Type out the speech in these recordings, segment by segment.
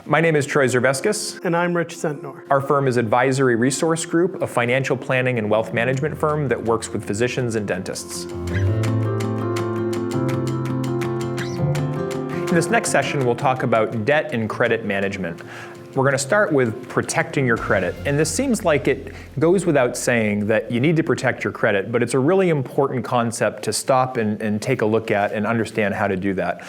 My name is Troy Zerveskis. And I'm Rich Sentnor. Our firm is Advisory Resource Group, a financial planning and wealth management firm that works with physicians and dentists. In this next session, we'll talk about debt and credit management. We're going to start with protecting your credit. And this seems like it goes without saying that you need to protect your credit, but it's a really important concept to stop and take a look at and understand how to do that.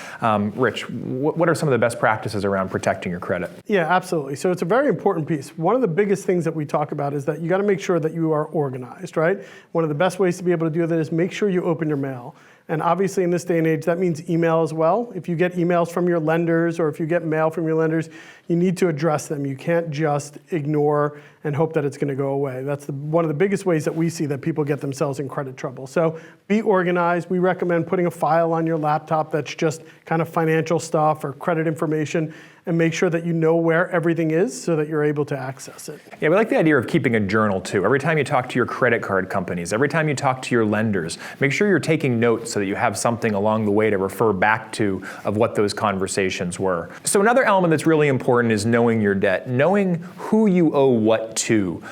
Rich, what are some of the best practices around protecting your credit? Yeah, absolutely. So it's a very important piece. One of the biggest things that we talk about is that you got to make sure that you are organized, right? One of the best ways to be able to do that is make sure you open your mail. And obviously in this day and age, that means email as well. If you get emails from your lenders or if you get mail from your lenders, you need to address them. You can't just ignore and hope that it's going to go away. That's one of the biggest ways that we see that people get themselves in credit trouble. So be organized. We recommend putting a file on your laptop that's just kind of financial stuff or credit information, and make sure that you know where everything is so that you're able to access it. Yeah, we like the idea of keeping a journal too. Every time you talk to your credit card companies, every time you talk to your lenders, make sure you're taking notes so that you have something along the way to refer back to of what those conversations were. So another element that's really important is knowing your debt, knowing who you owe what to,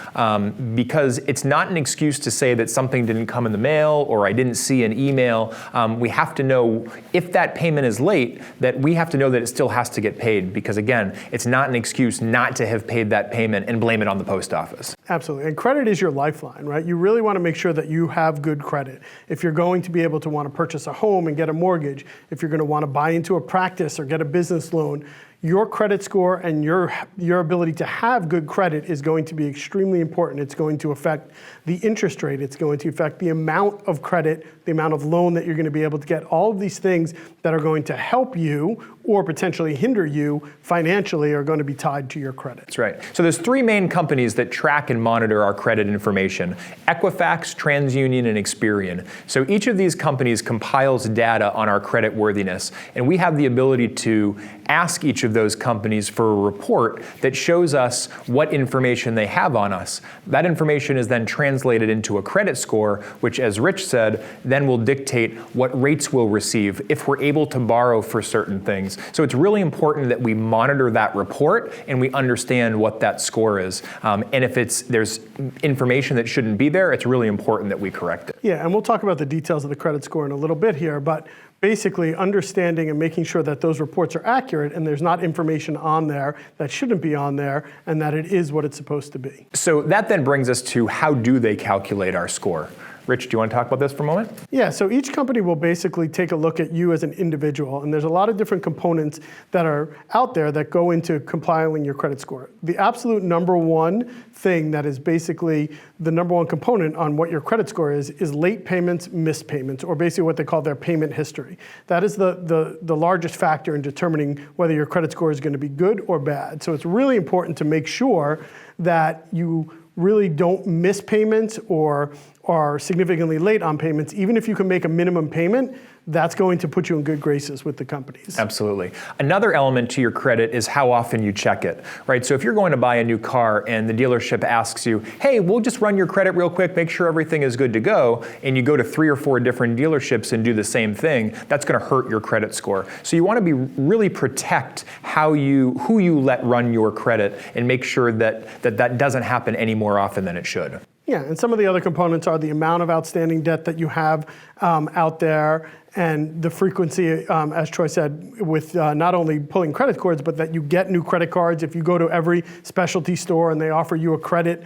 because it's not an excuse to say that something didn't come in the mail or I didn't see an email. We have to know if that payment is late, that we have to know that it still has to get paid. Because again, it's not an excuse not to have paid that payment and blame it on the post office. Absolutely, and credit is your lifeline, right? You really want to make sure that you have good credit. If you're going to be able to want to purchase a home and get a mortgage, if you're going to want to buy into a practice or get a business loan, your credit score and your ability to have good credit is going to be extremely important. It's going to affect the interest rate. It's going to affect the amount of credit, the amount of loan that you're going to be able to get. All of these things that are going to help you or potentially hinder you financially are going to be tied to your credit. That's right. So there's three main companies that track and monitor our credit information: Equifax, TransUnion, and Experian. So each of these companies compiles data on our credit worthiness, and we have the ability to ask each of those companies for a report that shows us what information they have on us. That information is then translated into a credit score, which, as Rich said, then will dictate what rates we'll receive if we're able to borrow for certain things. So it's really important that we monitor that report and we understand what that score is. And if there's information that shouldn't be there, it's really important that we correct it. Yeah, and we'll talk about the details of the credit score in a little bit here, but basically understanding and making sure that those reports are accurate and there's not information on there that shouldn't be on there and that it is what it's supposed to be. So that then brings us to how do they calculate our score? Rich, do you want to talk about this for a moment? Yeah, so each company will basically take a look at you as an individual, and there's a lot of different components that are out there that go into compiling your credit score. The absolute number one thing that is basically the number one component on what your credit score is late payments, missed payments, or basically what they call their payment history. That is the largest factor in determining whether your credit score is going to be good or bad. So it's really important to make sure that you really don't miss payments or are significantly late on payments. Even if you can make a minimum payment, that's going to put you in good graces with the companies. Absolutely. Another element to your credit is how often you check it, right? So if you're going to buy a new car and the dealership asks you, hey, we'll just run your credit real quick, make sure everything is good to go, and you go to 3 or 4 different dealerships and do the same thing, that's going to hurt your credit score. So you want to really protect who you let run your credit and make sure that doesn't happen any more often than it should. Yeah, and some of the other components are the amount of outstanding debt that you have out there and the frequency, as Troy said, with not only pulling credit cards, but that you get new credit cards. If you go to every specialty store and they offer you a credit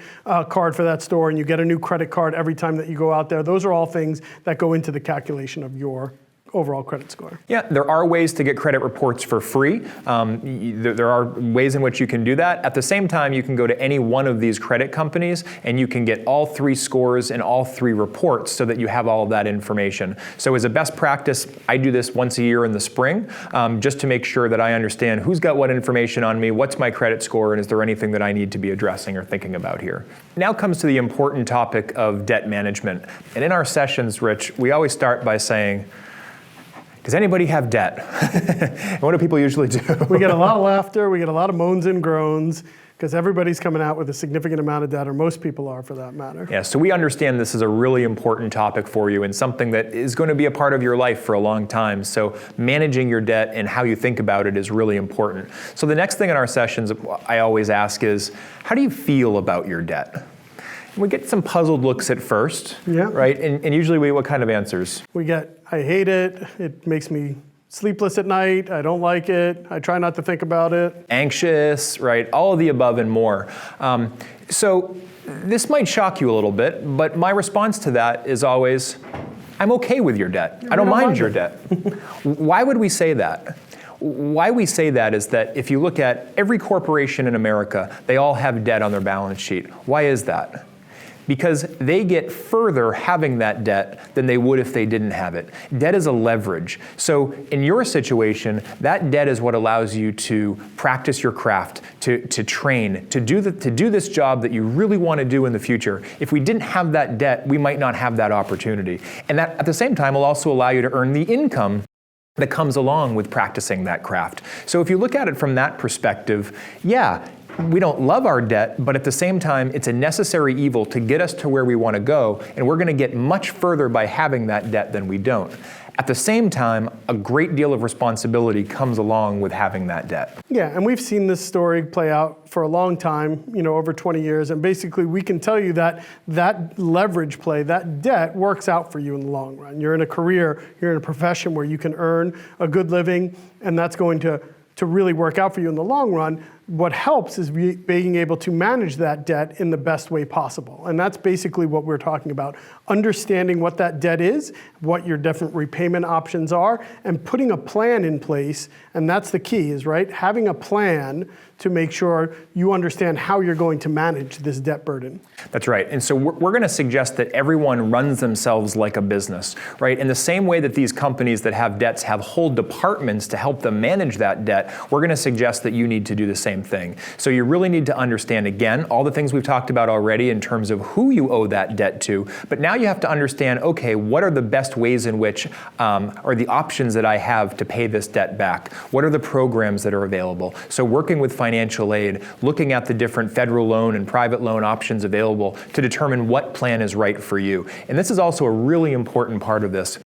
card for that store and you get a new credit card every time that you go out there, those are all things that go into the calculation of your overall credit score. Yeah, there are ways to get credit reports for free. There are ways in which you can do that. At the same time, you can go to any one of these credit companies and you can get all 3 scores and all 3 reports so that you have all of that information. So as a best practice, I do this once a year in the spring, just to make sure that I understand who's got what information on me, what's my credit score, and is there anything that I need to be addressing or thinking about here. Now comes to the important topic of debt management. And in our sessions, Rich, we always start by saying, does anybody have debt? And what do people usually do? We get a lot of laughter, we get a lot of moans and groans. because everybody's coming out with a significant amount of debt, or most people are for that matter. Yeah, so we understand this is a really important topic for you and something that is going to be a part of your life for a long time. So managing your debt and how you think about it is really important. So the next thing in our sessions I always ask is, how do you feel about your debt? And we get some puzzled looks at first, Yeah. right? And usually what kind of answers? We get, I hate it makes me sleepless at night, I don't like it, I try not to think about it. Anxious, right? All of the above and more. So this might shock you a little bit, but my response to that is always, I'm okay with your debt. I don't mind your debt. Why would we say that? Why we say that is that if you look at every corporation in America, they all have debt on their balance sheet. Why is that? Because they get further having that debt than they would if they didn't have it. Debt is a leverage. So in your situation, that debt is what allows you to practice your craft, to train, to do this job that you really want to do in the future. If we didn't have that debt, we might not have that opportunity. And that at the same time will also allow you to earn the income that comes along with practicing that craft. So if you look at it from that perspective, yeah, we don't love our debt, but at the same time, it's a necessary evil to get us to where we want to go, and we're going to get much further by having that debt than we don't. At the same time, a great deal of responsibility comes along with having that debt. Yeah, and we've seen this story play out for a long time, over 20 years, and basically we can tell you that that leverage play, that debt works out for you in the long run. You're in a career, you're in a profession where you can earn a good living, and that's going to really work out for you in the long run. What helps is being able to manage that debt in the best way possible. And that's basically what we're talking about. Understanding what that debt is, what your different repayment options are, and putting a plan in place. And that's the key, is right? Having a plan to make sure you understand how you're going to manage this debt burden. That's right. And so we're going to suggest that everyone runs themselves like a business, right? In the same way that these companies that have debts have whole departments to help them manage that debt, we're going to suggest that you need to do the same thing. So you really need to understand, again, all the things we've talked about already in terms of who you owe that debt to, but now you have to understand, okay, what are the best ways in which, or the options that I have to pay this debt back? What are the programs that are available? So working with financial aid, looking at the different federal loan and private loan options available to determine what plan is right for you. And this is also a really important part of this,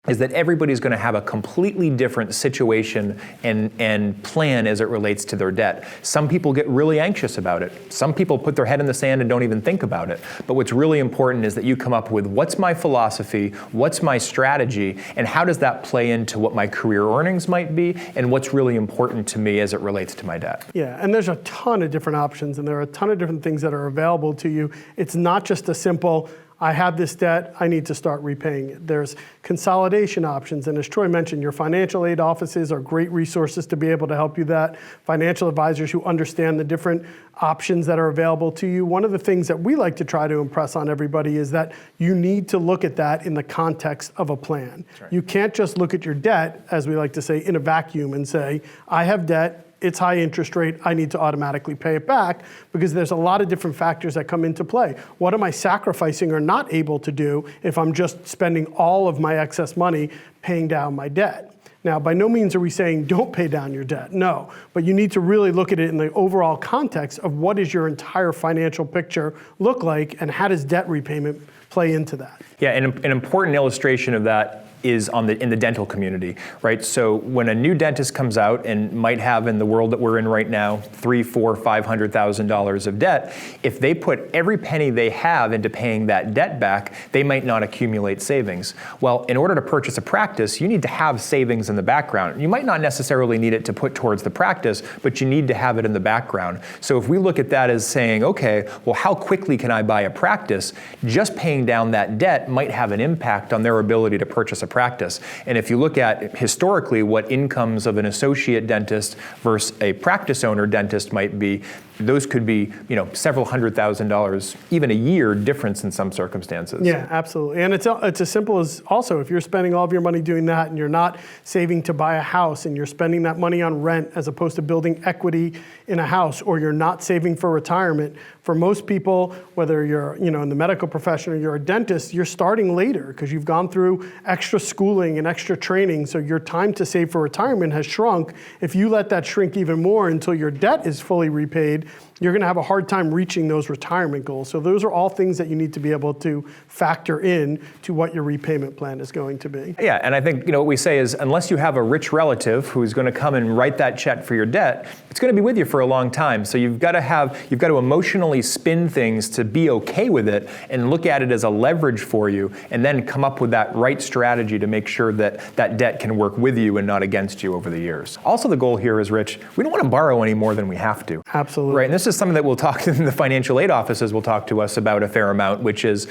is that everybody's going to have a completely different situation and plan as it relates to their debt. Some people get really anxious about it. Some people put their head in the sand and don't even think about it. But what's really important is that you come up with, what's my philosophy, what's my strategy, and how does that play into what my career earnings might be, and what's really important to me as it relates to my debt. Yeah, and there's a ton of different options, and there are a ton of different things that are available to you. It's not just a simple, I have this debt, I need to start repaying it. There's consolidation options, and as Troy mentioned, your financial aid offices are great resources to be able to help you that. Financial advisors who understand the different options that are available to you. One of the things that we like to try to impress on everybody is that you need to look at that in the context of a plan. Right. You can't just look at your debt, as we like to say, in a vacuum and say, I have debt, it's high interest rate, I need to automatically pay it back, because there's a lot of different factors that come into play. What am I sacrificing or not able to do if I'm just spending all of my excess money paying down my debt? Now, by no means are we saying don't pay down your debt, no, but you need to really look at it in the overall context of what does your entire financial picture look like, and how does debt repayment play into that? Yeah, and an important illustration of that is in the dental community, right? So when a new dentist comes out and might have, in the world that we're in right now, $300,000, $400,000, $500,000 of debt, if they put every penny they have into paying that debt back, they might not accumulate savings. Well, in order to purchase a practice, you need to have savings in the background. You might not necessarily need it to put towards the practice, but you need to have it in the background. So if we look at that as saying, okay, well, how quickly can I buy a practice? Just paying down that debt might have an impact on their ability to purchase a practice. And if you look at historically what incomes of an associate dentist versus a practice owner dentist might be, those could be, several $100,000, even a year difference in some circumstances. Yeah, absolutely. And it's as simple as, also, if you're spending all of your money doing that and you're not saving to buy a house and you're spending that money on rent as opposed to building equity in a house, or you're not saving for retirement, for most people, whether you're in the medical profession or you're a dentist, you're starting later because you've gone through extra schooling and extra training, so your time to save for retirement has shrunk. If you let that shrink even more until your debt is fully repaid, paid, you're going to have a hard time reaching those retirement goals. So those are all things that you need to be able to factor in to what your repayment plan is going to be. Yeah, and I think what we say is unless you have a rich relative who's going to come and write that check for your debt, it's going to be with you for a long time. So you've got to emotionally spin things to be okay with it and look at it as a leverage for you, and then come up with that right strategy to make sure that that debt can work with you and not against you over the years. Also, the goal here is, Rich, we don't want to borrow any more than we have to. Absolutely. Right, and this is something that we'll talk to the financial aid offices will talk to us about a fair amount, which is,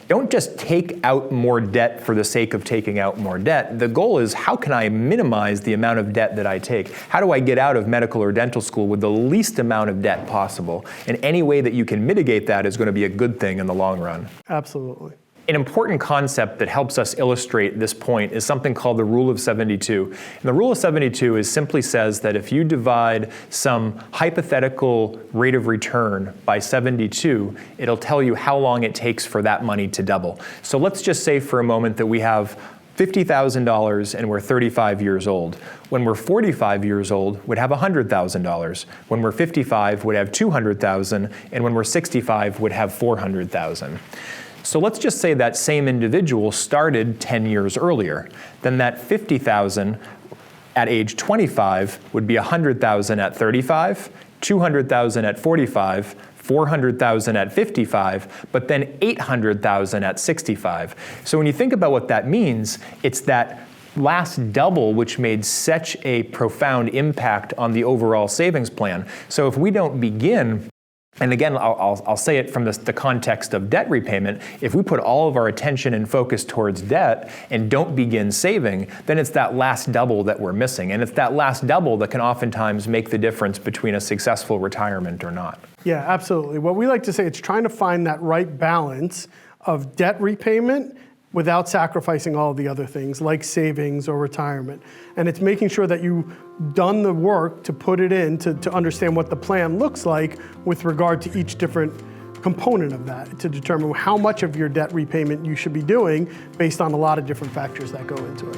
don't just take out more debt for the sake of taking out more debt. The goal is, how can I minimize the amount of debt that I take? How do I get out of medical or dental school with the least amount of debt possible? And any way that you can mitigate that is going to be a good thing in the long run. Absolutely. An important concept that helps us illustrate this point is something called the Rule of 72. And the Rule of 72 simply says that if you divide some hypothetical rate of return by 72, it'll tell you how long it takes for that money to double. So let's just say for a moment that we have $50,000 and we're 35 years old. When we're 45 years old, we'd have $100,000. When we're 55, we'd have $200,000. And when we're 65, we'd have $400,000. So let's just say that same individual started 10 years earlier. Then that 50,000 at age 25 would be 100,000 at 35, 200,000 at 45, 400,000 at 55, but then 800,000 at 65. So when you think about what that means, it's that last double which made such a profound impact on the overall savings plan. So if we don't begin, and again, I'll say it from the context of debt repayment, if we put all of our attention and focus towards debt and don't begin saving, then it's that last double that we're missing. And it's that last double that can oftentimes make the difference between a successful retirement or not. Yeah, absolutely. What we like to say, it's trying to find that right balance of debt repayment without sacrificing all of the other things like savings or retirement. And it's making sure that you've done the work to put it in to understand what the plan looks like with regard to each different component of that, to determine how much of your debt repayment you should be doing based on a lot of different factors that go into it.